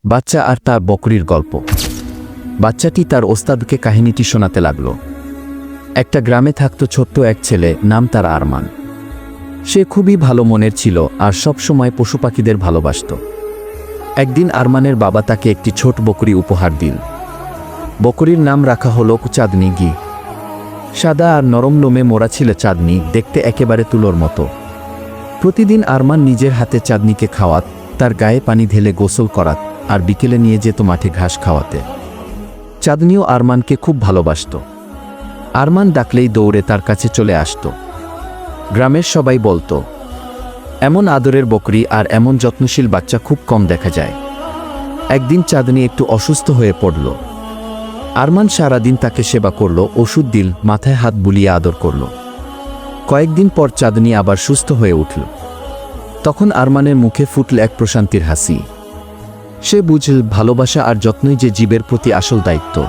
বাচ্চা আর তার বকরির গল্প। বাচ্চাটি তার ওস্তাদকে কাহিনীটি শোনাতে লাগল। একটা গ্রামে থাকত ছোট্ট এক ছেলে, নাম তার আরমান। সে খুবই ভালো মনের ছিল আর সব সময় পশু পাখিদের ভালোবাসত। একদিন আরমানের বাবা তাকে একটি ছোট বকরি উপহার দিল। বকরির নাম রাখা হলো চাঁদনি ঘি। সাদা আর নরম লোমে মোড়া ছিল চাঁদনি, দেখতে একেবারে তুলোর মতো। প্রতিদিন আরমান নিজের হাতে চাঁদনিকে খাওয়াত, তার গায়ে পানি ঢেলে গোসল করাত আর বিকেলে নিয়ে যেত মাঠে ঘাস খাওয়াতে। চাঁদনিও আরমানকে খুব ভালোবাসত। আরমান ডাকলেই দৌড়ে তার কাছে চলে আসত। গ্রামের সবাই বলতো, এমন আদরের বকরি আর এমন যত্নশীল বাচ্চা খুব কম দেখা যায়। একদিন চাঁদনি একটু অসুস্থ হয়ে পড়ল। আরমান সারাদিন তাকে সেবা করল, ওষুধ দিল, মাথায় হাত বুলিয়ে আদর করল। কয়েকদিন পর চাঁদনি আবার সুস্থ হয়ে উঠল। তখন আরমানের মুখে ফুটল এক প্রশান্তির হাসি। সে বুঝল ভালোবাসা আর যত্নই যে জীবের প্রতি আসল দায়িত্ব।